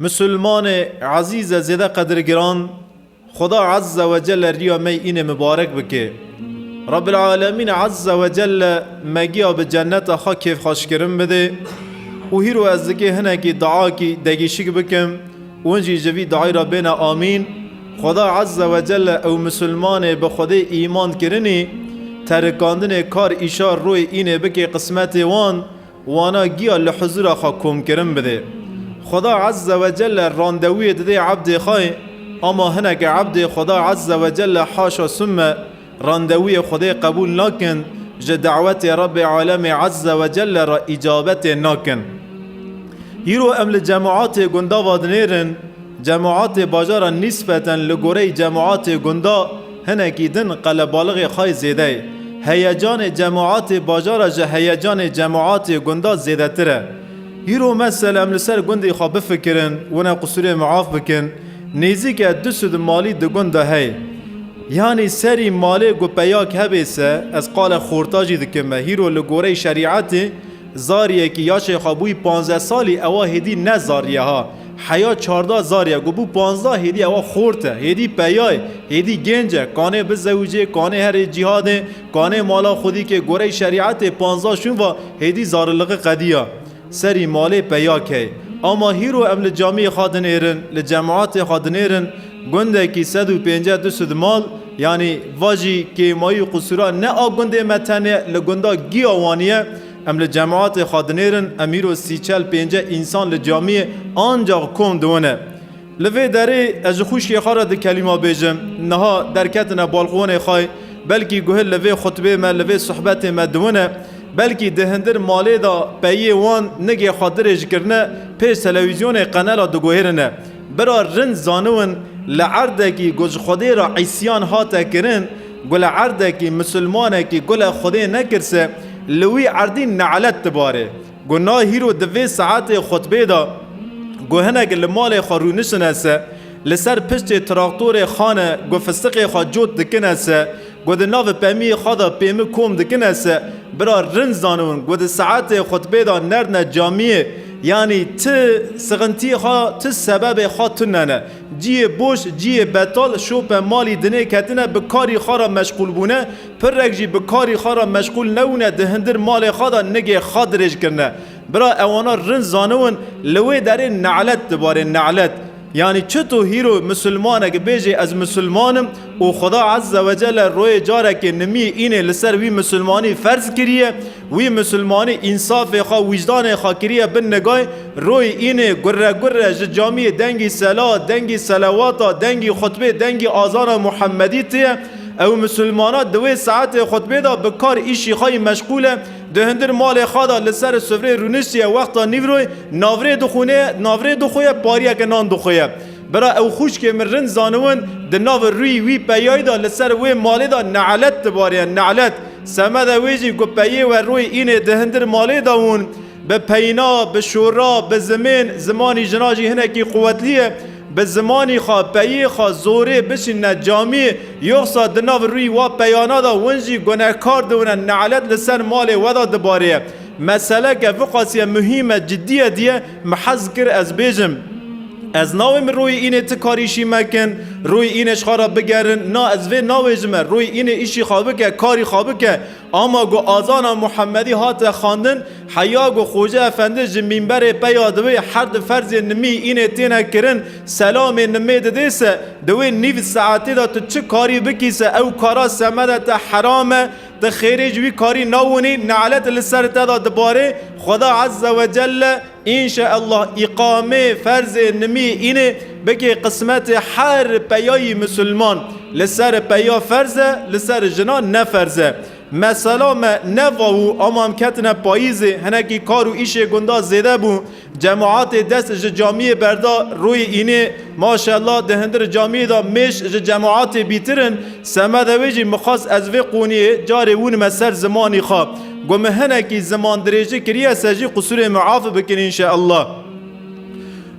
مسلمان عزیز زیده قدرگران، خدا عز و جل ریا می این مبارک بکه. رب العالمین عز و جل مگیا به جنت خا کیف خوش کرم بده و هیرو از دکه هنه که دعا کی دگیشک بکم ونجی جوی دعای را بین آمین. خدا عز و جل او مسلمان به خدا ایمان کرنی ترکاندن کار ایشار روی اینه بکه قسمت وان وانا گیا لحضور خا کم کرم بده. خدا عز و جل راندوی ده عبد خای اما هنگ عبد خدا عز و جل حاشا ثم راندوی خدا قبول نکن جه دعوت رب عالم عز و جل را اجابت نکن. هیرو امل جماعات گندا وادنیرن جماعات باجارا نسبتا لگوری جماعات گندا هنگی دن قلب بالغ خای زیده هیجان جماعات باجارا جه هیجان جماعات گندا زیده تره. هیرو مثلا امل سر گندی خواب بفکرن ونا قصور معاف بکن نیزی که دو سود مالی دو گنده هی یعنی سری مالی گو پیاک هبیسه از قال خورتاجی دکمه. هیرو لگوره شریعتی زاریه که یاشه خوابوی 15 سالی اوا هدی نه زاریه ها حیا 14 زاریه گو بو 15 هدی اوا خورته هدی پیای هدی گنجه کانه بزوجه کانه هر جهاده کانه مالا خودی که گوره شریعت 15 شون و هدی زارلغه قدیه سری مالی پیاکه. اما هیرو ام لجامعی خادن ایرن لجماعات خادن ایرن گنده کی 150 200 مال یعنی واجی که مایی قصورا نه آگنده متنه لگنده گیاوانیه ام لجماعات خادن ایرن امیرو 30-40-50 انسان لجامعی آنجا کم دونه لوی داره از خوشی خارا ده کلمه بیجم نها درکتنا بالغونه خای بلکی گوهل لوی خطبه ما لوی صحبت ما دونه بلکی دهندر مالی دا پیه وان نگه خاطرش کرنه پیش تلویزیون قنال دگوهرنه برا رن زانون لعرده کی گوش خودی را عیسیان هاته کرن گل عرده کی مسلمانه کی گل خودی نکرسه لوی عردی نعلت تباره گناه هیرو دوی ساعت خطبه دا گوهنه که لمال خارونشن سه لسر پشت تراکتور خانه گو فستق خواه جوت دکنه سه گود ناو پیمی خدا پیمی کوم دکنه سه برا رن زانون گود ساعت خطبه دا نرن جامعه یعنی ت سغنتی خواه ت سبب خواه تننه جیه بوش جیه بطال شوپ مالی دنه کتنه بکاری خواه را مشغول بونه پر رک جی بکاری خواه را مشغول نونه دهندر مال خواه دا نگه خواه درش کرنه برا اوانا رن زانون لوی داره نعلت دباره نعلت یعنی چطور هیرو مسلمانه که بیجه از مسلمانم و خدا عز و جل روی جاره که نمی اینه لسر وی مسلمانی فرض کریه وی مسلمانی انصاف خواه وجدان خواه کریه بن نگاه روی اینه گره گره جامعه دنگی صلاة دنگی صلواتا دنگی خطبه دنگی آذان محمدی تیه او مسلمانات دوی ساعت خطبه دا بکار ایشی خواهی مشغوله دهندر مال خدا لسر سفره رونشتیه وقتا نیوروی ناوره دخویه پاریه که نان دخویه برا او خوش که من رن زانون ده ناو روی وی پیای دا لسر وی مالی دا نعلت باريه نعلت سمد ویجی گو پیای و روی اینه دهندر مالی داون به پینا به شورا به زمانی جناجی هنه کی قوتلیه به زمانی خواه پیه خواه زوره بشین نجامی یخصا دناو روی و پیانا دا ونجی گناهکار دونه نعلت لسر مال ودا دباره مسئله که وقاسی مهمه جدیه دیه محز کر از بیجم از ناویم روی اینه تکاریشی مکن روی اینش خارا بگرن نا از وی ناویجمه روی اینه ایشی خوابه که کاری خوابه که اما گو آزان محمدی هات خواندن حیا گو خوجه افنده جمینبر پیادوی حرد فرض نمی اینه تینه کرن سلام نمی ددیسه دوی نیو ساعتی دا تو چه کاری بکیسه او کارا سمده تا حرامه ده خیره جوی کاری ناونی نعلت لسر تدا دباره خدا عز و جل انشاءالله اقامه فرض نمی اینه بگه قسمت هر پیای مسلمان لسر پیا فرضه لسر جنان نفرضه مثلا ما نواهو اما هم کتن پاییزه هنکی کارو ایش گنده زیده بو جماعات دست جامعه بردا روی اینه ماشاءالله دهندر جامعه دا میش جماعات بیترن سمده ویجی مخواست از وی قونیه جاره وون مسر زمانی خواب گوه هنکی زمان دریجه کریه سجی قصور معاف بکن انشاءالله.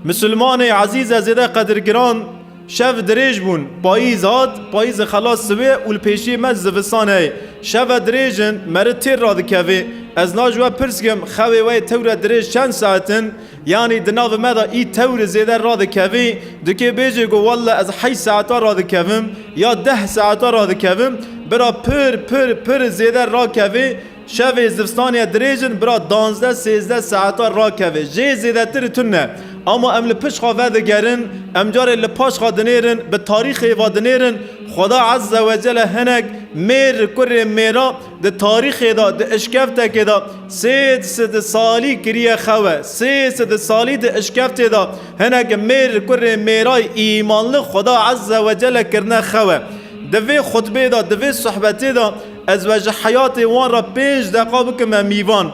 مسلمان عزیز زیده قدرگران شف دریج بون پاییز هات پاییز خلاص سوی اول پیشی من زوستانه شب دریجن مرد تیر را دکوی از ناجوا پرسکم خوی وی تور دریج چند ساعتن یعنی دناو مدا ای تور زیده را دکوی دکی بیجی گو والله از 8 ساعتا را دکویم یا 10 ساعتا را دکویم برا پر زیده را کوی شب زفستانی دریجن برا 12-13 ساعتا را کوی جه زیده تر تونه اما ام لپش خواه دگرن ام جار لپاش خواه دنیرن به تاریخ واد دنیرن خدا عز و جل هنک میر کر میرا ده تاریخ دا ده اشکفت که دا سید سالی کریه خواه سید سالی ده اشکفت دا هنک میر کر میرای ایمانل خدا عز و جل کرنه خواه دوی خطبه دا دوی صحبته دا از وجه حیات وان را 5 دقیقه بکم میوان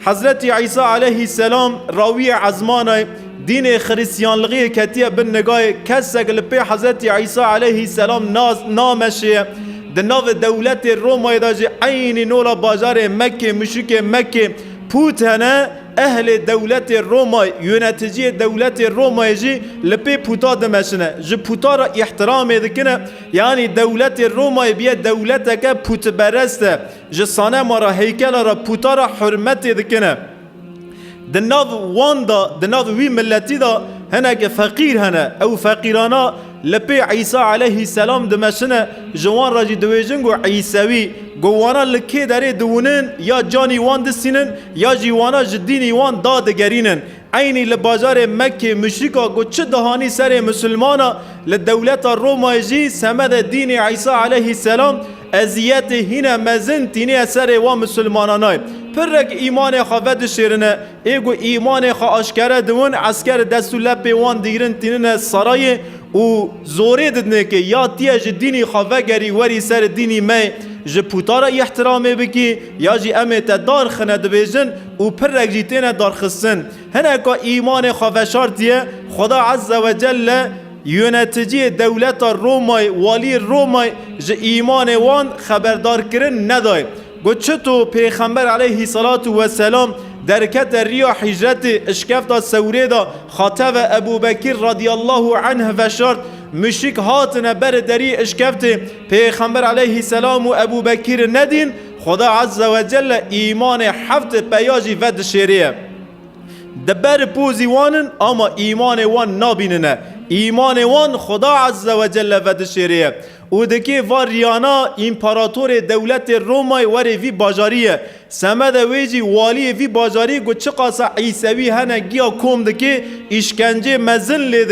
حضرت عیسی علیه السلام راوی عزمانه دین خریسیانلغی کتیه بن نگاه کسک لپی حضرت عیسی علیه السلام نامشه ده ناو دولت رومای دا جی عین نولا باجار مکه مشرک مکه پوت هنه اهل دولت رومای یونتجی دولت رومای جی لپی پوتا دمشنه جی پوتا را احترام دکنه یعنی دولت رومای بیا دولت که پوت برسته جی سانه ما را هیکل را پوتا را حرمت دکنه دناو وان دا دناو وی ملتی دا هنگ فقیر هنه او فقیرانا لپی عیسی علیه السلام دمشنه جوان راجی دویجن گو عیسوی گوانا لکی داره دونن یا جانی وان دستینن یا جیوانا جدینی وان دادگرینن عینی لبازار مکه مشرکا گو چه دهانی سر مسلمانا لدولت رومای جی سمد دین عیسی علیه السلام ازیت هینه مزن تینه سر و مسلمانانای پرک ایمان خواه شیرنه ایگو ایمان خواه آشکره دون عسکر دستو لپی وان دیگرن تینه سرای و زوره ددنه که یا تیه جه دینی خواه گری وری سر دینی می جه پوتارا احترامه بکی یا جه امه دار خنه دبیجن و پرک جه تینه دار خستن هنه که ایمان خواه شارتیه خدا عز و جل یونتجی دولت رومای والی رومای جه ایمان وان خبردار کرن ندای گو چطو پیغمبر علیه الصلاة والسلام درکت ریا حجرت اشکفت سوره دا خاطب ابو بکر رضی الله عنه و شرط مشرک هاتن بر دری اشکفت پیغمبر علیه السلام و ابو بکر ندین خدا عز و جل ایمان 7 پیاجی ود شریه دبر پوزی وانن اما ایمان وان نابیننه ایمان وان خدا عز و جل ود شریه او دکی واریانا امپراتور دولت رومای وری وی باجاریه سمد ویجی والی وی باجاری گو چه قاسا عیسوی هنه گیا کوم دکی اشکنجه مزن لی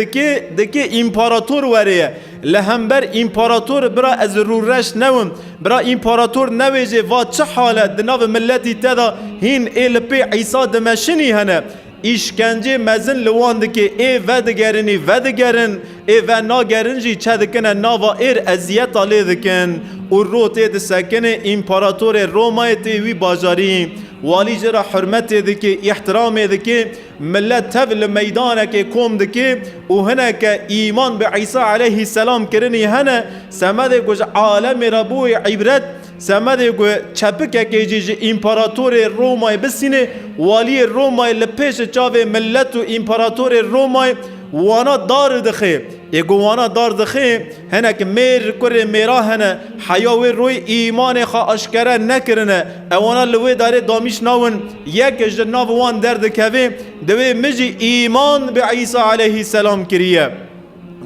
دکی امپراتور وریه لهمبر امپراتور برا از رورش نوم برا امپراتور نویجه و چه حاله دناو ملتی تدا هین ایل پی عیسا دمشنی هنه işkence mezin lewandike e vedigerin e ve nagerin jî çe dikine nava eziyet alê dikin û rotê disekine împaratorê Romayê tê wî bajarî walî jî ra hurmetê dike ihtiramê dike millet tev li meydanekê kom dike û hineke îman bi İsa aleyhisselam kirinî hene semedê ku ji alemê re bûye ibret سمده گو چپک که جی امپراتور رومای بسینه والی رومای لپیش چاوه ملت و امپراتور رومای وانا دار دخه اگو وانا دار دخه هنک میر کر میرا هنه حیاوی روی ایمان خواه اشکره نکرنه اوانا لوی داره دامیش ناون یک جناب وان درد کوه دوی مجی ایمان به عیسی علیه السلام کریه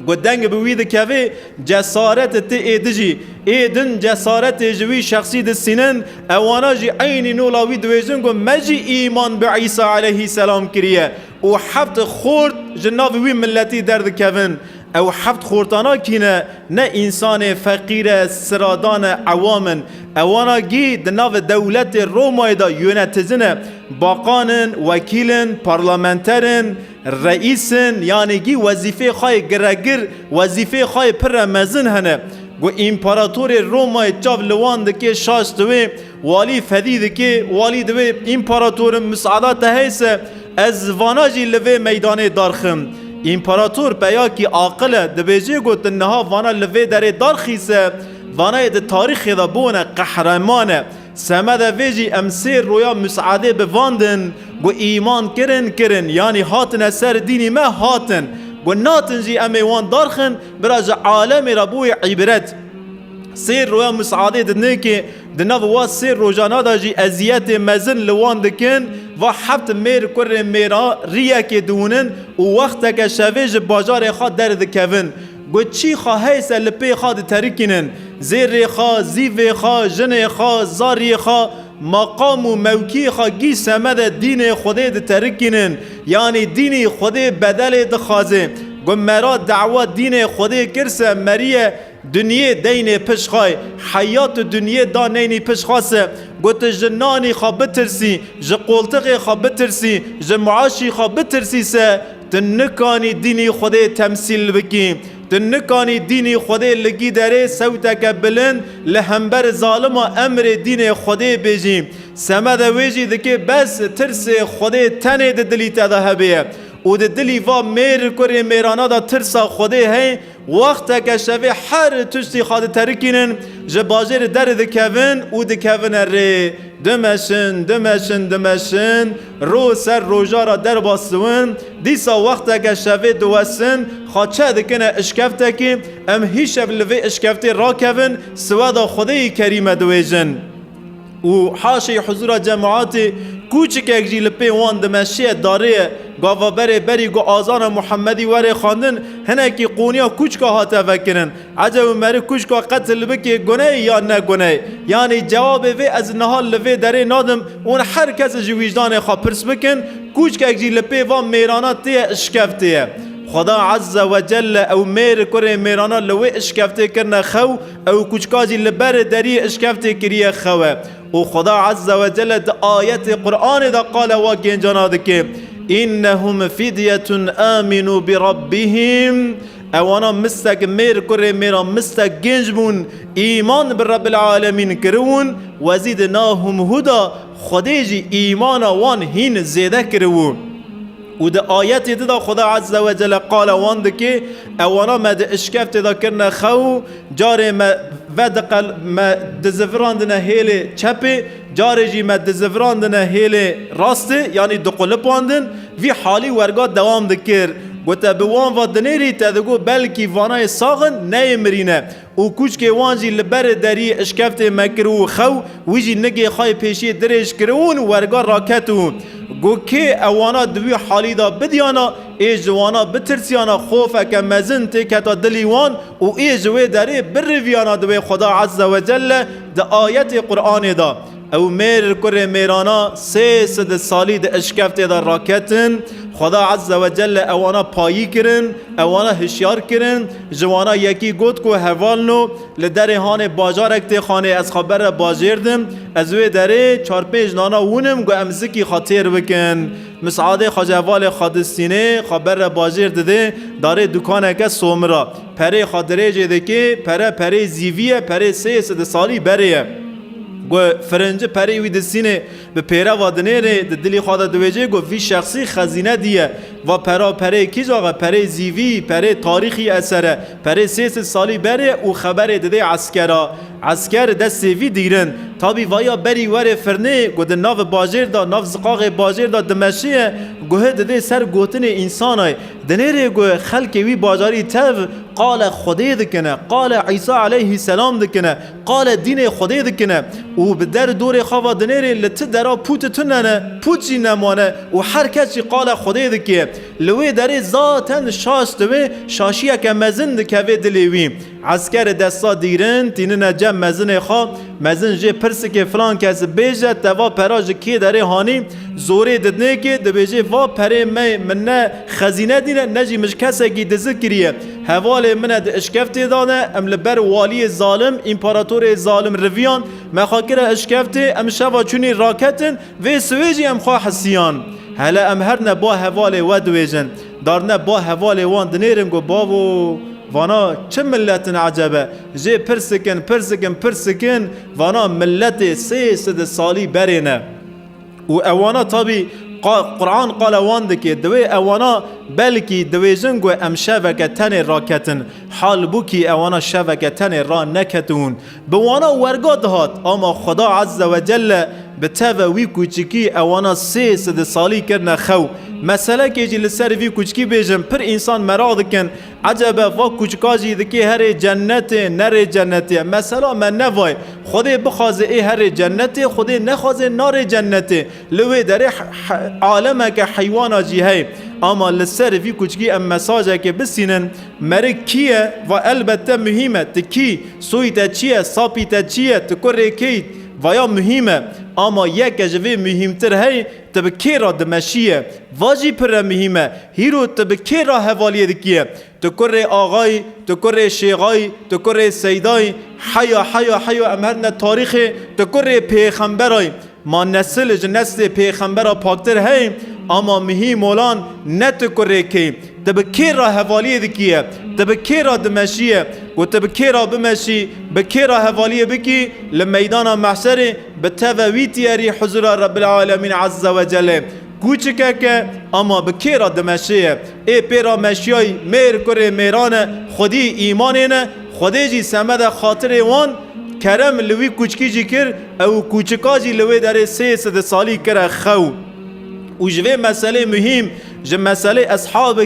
گودنگ بوید کوه جسارت تی ایدجی ایدن جسارت جوی شخصی دستینن اوانا جی عینی نولاوی دویزن گو مجی ایمان به عیسی علیه السلام کریه و 7 خورد جناب وی ملتی درد کوین او 7 خورتانا کینه نه انسان فقیر سرادان عوامن اوانا گی دناو دولت رومای دا یونتزنه باقانن وکیلن پارلمانترن رئیسن یعنی گی وظیفه خواهی گرگر وظیفه خواهی پر مزن هنه گو امپراتور رومای چاو لوان دکی شاش دوی والی فدی دکی والی دوی امپراتور مساعدات هیسه از واناجی لوی میدان دارخم امپراتور پیا کی عاقله دبیجی گوت نها وانا لوی در دارخیسه وانا د تاریخ دا بونه قهرمانه سمد ویجی امسیر رویا مساعده بواندن گو ایمان کرن یعنی هاتن سر دینی ما هاتن گو ناتن جی امی وان دارخن براج عالم ربوی عبرت سیر رویا مساعده دنه که دناو وا سه روزانا دا جی ازیت مزن لوان دکن و حبت میر کر میرا ریا که دونن و وقت که شویج باجار خواه درد کون گو چی خواهی سه لپی خواه ترکینن زیر خواه زیو خواه جن خواه زاری خواه مقام و موکی خواه گی سمد دین خوده ده ترکینن یعنی دین خوده بدل دخوازه گو مرا دعوه دین خوده کرسه مریه دنیا دین پش خواهی حیات دنیا دا نینی پش خواسته گوت جنانی خواه بترسی ج قولتقی خواه بترسی ج معاشی خواه بترسی سه تنکانی دینی خوده تمثیل بکی تنکانی دینی خوده لگی داره سوتک بلند لهمبر ظالم و امر دین خوده بجیم سمد ویجی دکه بس ترس خوده تنه دلی تدهبه و دلی و میر کری میرانا دا ترسا خوده هی وقت که شوی هر تشتی خواهد ترکینن جباجر در دکوین و دکوین ره دمشن رو سر روژارا در باستون دیسا وقت که شوی دوستن خواه چه دکنه اشکفته که ام هیش بلوی اشکفته را کوین سوادا خوده کریم دویجن و حاشی حضور جماعات کوچک یک جیل پیوان دمشیه داره گاوا بری گو آزان محمدی وره خواندن هنه که قونیا کوچکا هاته وکرن عجب مری کوچکا قتل بکی گناه یا نه گناه یعنی جواب وی از نهال لوی داره نادم اون هر کس جویجدان خواه پرس بکن کوچک یک جیل پیوان میرانات تیه اشکفتیه خدا عز و جل او میر کره میرانا لوی اشکفته کرنه خو او کوچکاجی لبر دری اشکفته کریه خوه و خدا عز و جل دا آیت قرآن دا قال و گنجانا دکه انهم فدیه آمنوا بربهم اوانا مستک میر کره میرا مستک گنج بون ایمان بر رب العالمین کرون وزیدناهم هدا خدیجی ایمان وان هین زیده کرون و ده آیت دا خدا عز و جل قال واند که اوانا ما ده اشکفت دا کرنا خو جاره ما ودقل ما دزفراندنا هیل چپه جاره جی ما دزفراندنا هیل راسته یعنی دو قلب واندن وی حالی ورگاه دوام دکر گوتا بوان و دنیری تدگو بلکی وانای ساغن نیمرینه و کوچ که وانجی لبر دری اشکفت مکرو خو ویجی نگی خای پیشی درش کرون ورگاه راکتون گو که اوانا دوی حالی دا بدیانا ای جوانا بترسیانا خوفه که مزن تکتا دلیوان و ای جوی داره برویانا دوی خدا عز و جل دا آیت قرآن دا او میر کر میرانا 300 سالی دا اشکفت دا راکتن خدا عز و جل اوانا پایی کرن اوانا هشیار کرن جوانا یکی گوت کو حوالنو لدر هان باجار اکتی خانه از خبر باجردم از وی داره 4-5 نانا وونم گو امزکی خاطر بکن مسعاد خاجوال خادستینه خبر باجر ده داره دکانه که سومرا پره خادره جده که پره زیویه پره 300 سالی بره گو فرنج پری وی دسینه به پیرا وادنه ره دلی خواهد دویجه گو وی شخصی خزینه دیه و پره کیز آقا پره زیوی پره تاریخی اثره پره 300 سالی بره و خبر دده عسکر دست وی دیرن تابی وایا بری وره فرنه گو ده ناو باجر دا ناو زقاق باجر دا دمشیه گوه دده سر گوتن انسان های دنه ره گو خلق وی باجاری تف قال خدای دکنه قال عیسی علیه السلام دکنه قال دین خدای دکنه و به در دور خوا دنه لت درا پوت تننه پوچی نمانه و هر کسی قال خدای دکه لوی در ذاتن شاش دوی شاشیه که مزن دکه دلیوی عسکر دستا دیرن تینه جم مزن خوا مزن جه پرس که فلان کس بیجه توا پراج که داره هانی زوره ددنه که دبیجه وا پره من خزینه دینه نجی مش کسه گی دذکریه حوال من د اشکفت دانه ام لبر والی ظالم امپراتور ظالم رویان مخاکر اشکفت ام شوا چونی راکتن و سویجی ام خواه حسیان هلا ام هرنه با حوال ودویجن دارنه با حوال وان دنیرم گو بابو وانا چه ملت عجبه جه پرسکن وانا ملت 300 سالی برینه و اوانا طبی قرآن قال وان دکی دوی اوانا بلکی دوی جنگو ام شوکتن راکتن حال بوکی اوانا شوکتن را نکتون بوانا ورگاد هات اما خدا عز و جل بتاوه وی کوچکی اوانا 300 سالی کرنا خو مسئله که جی لسر وی کوچکی بیجم پر انسان مراد کن عجبه و کوچکاجی دکی هر جنت نر جنتی مسئله من نوای خودی بخوازه ای هر جنتی خودی نخوازه نار جنتی لوی در عالمه که حیوانا جی هی اما لسر وی کوچکی ام مساجه که بسینن مرک کیه و البته مهمه تکی سوی تا چیه ساپی تا چیه تکره کی و یا مهمه اما یک جوی مهمتر هی تبکی را دمشیه واجی پر مهمه هیرو تبکی را حوالیه دکیه تکره آغای تکره شیغای تکره سیدای حیا امهرن تاریخ تکره پیغمبرای ما نسل پیغمبر پاکتر هی اما مهی مولان نتکره کی تبکی را حوالیه دکیه تبکی را دمشیه و تبکی را بمشی بکی را حوالیه بکی لمیدان محشر بتوویتی اری حضور رب العالمین عز و جل کوچکه که اما بکی را دمشیه ای پیرا مشیای میر کره میرانه خودی ایمانینه خودی جی سمد خاطر وان کرم لوی کوچکی جی کر او کوچکا جی لوی در 300 سالی کره خو و جوه مسئله مهم جو مسئله اصحاب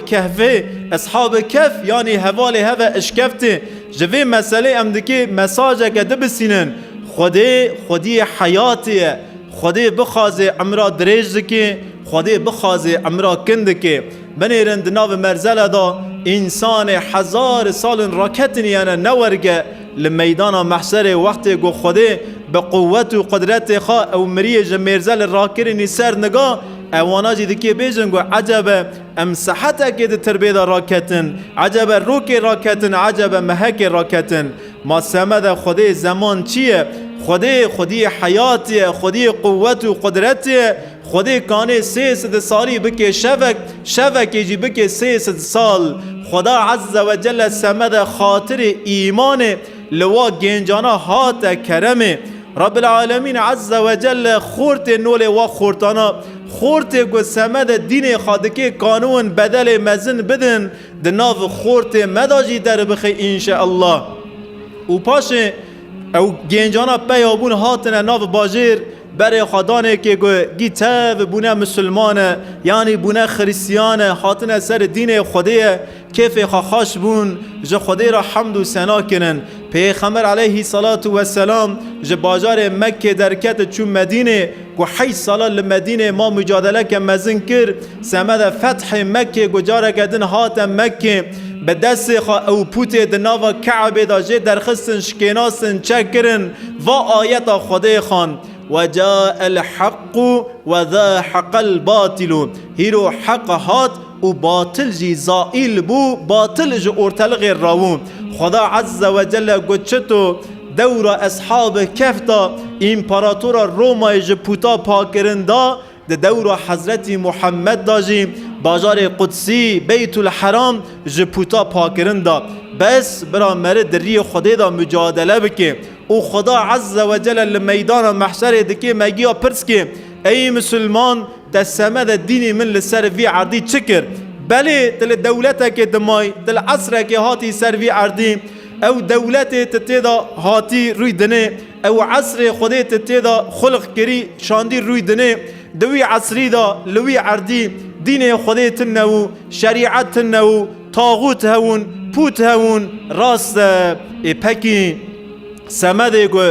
کهف یعنی حوال هوا اشکفته جوه مسئله امدکی مساجه که دبسینن خودی حیاتیه خودی بخوازه امرا دریج دکی خودی بخوازه امرا کندکی بنیرند ناو مرزل دا انسان 1000 سال راکتن یعنی نورگه لمیدان محشر وقتی گو خودی به قوت و قدرت خواه او مریه جمیرزل راکرینی سر نگاه اوانا جی دکی بیجن گو عجب ام صحته که ده تربیده راکتن عجب روک راکتن عجب محک راکتن ما سمد خودی زمان چیه خودی حیاتیه خودی قوت و قدرتیه خودی کانه 300 سالی بکی شوکی جی بکی 300 سال خدا عز و جل سمد خاطر ایمان لوا گنجانا هات کرمه رب العالمین عز و جل خورت نول و خورتانا خورت گو سمد دین خادکی قانون بدل مزن بدن دناف خورت مداجی در بخی انشاءالله و پاش او گنجانا پیابون هاتن ناف باجر برای خدانه که گیتو بونه مسلمانه یعنی بونه خریسیانه هاتن سر دین خودیه کیف خاش بون جه خودی را حمد و ثنا کنن پیغمبر علیه صلات و سلام جه باجار مکه درکت چون مدینه و 8 سال لمدینه ما مجادله که مزن کر سمد فتح مکه گجاره کدن هات مکه به دست او پوت دناوا کعبه داجه درخستن شکناسن چکرن و آیت خودی خان وجاء الحق وذا حق الباطل هیرو حق هات و باطل جی زائل بو باطل جی ارتلغ راون خدا عز و جل گوچتو دور اصحاب کفتا امپراتور روما جی پوتا پاکرندا ده دور حضرت محمد داجی باجار قدسی بیت الحرام جی پوتا پاکرندا بس برا مرد ری خدا دا مجادله بکه او خدا عز و جل لمیدان محشر دکی مگیا پرس که ای مسلمان تسمد دینی من لسر وی عردی چکر بله تل دولتك دماي تل عصرك هاتي سر وی عردی او دولت تتیدا هاتی روی دنه او عصر خودی تتیدا خلق کری شاندی روی دنه دوی عصری دا لوی عردی دین خودی تنو شریعت تنو طاغوت هون پوت هون راست پکی سمده گو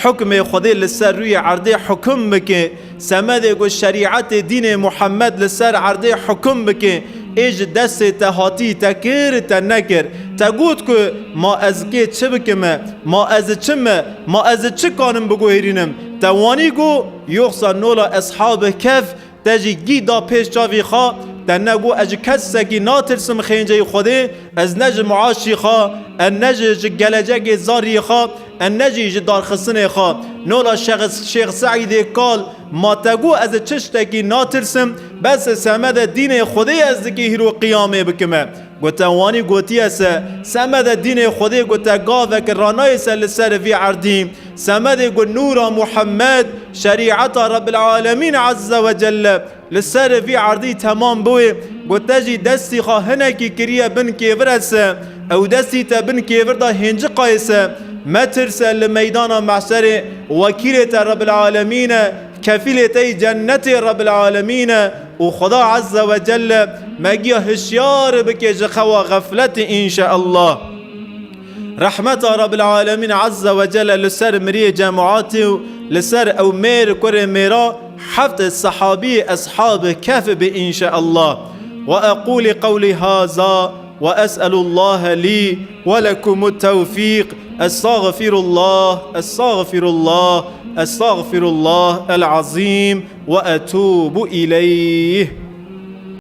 حکم خودی لسر روی عرضه حکم بکه سمده گو شریعت دین محمد لسر عرضه حکم بکه ایج دست تهاتی تکر تنکر تگود که ما از که چه بکمه ما از چمه ما از چه کانم بگو هرینم توانی گو یخصا نولا اصحاب کف تجی گی دا پیش چاوی خواه تنگو اج کسکی ناترسم خینجه خوده از نج معاشی خواه نج گلجگ زاری خواه نجی دار خسن خواه نولا شیخ سعید کال ما تگو از چشتکی ناترسم بس سمد دین خوده از دکی هیرو قیامه بکمه گوتوانی گوتی است سمد دین خوده گوتا گاوک رانای سر وی عردیم سمد گو نور محمد شریعت رب العالمین عز و جل لسر وی عردی تمام بوی گوتا جی دستی خواهنه کی کریه بن کی ورسه او دستی تا بن کی وردا هنج قایسه ما ترسل لميدان محشر وكيلة رب العالمين كفيلتي جنة رب العالمين وخدا عز وجل مجيا هشيار بك جخوا غفلة إن شاء الله. رحمة رب العالمين عز وجل لسر مري جماعاتي لسر أو مير كور ميرا حفظ الصحابي أصحاب كهف بإن شاء الله. وأقول قولي هذا وأسأل الله لي ولكم التوفيق. أستغفر الله أستغفر الله أستغفر الله العظيم وأتوب إليه.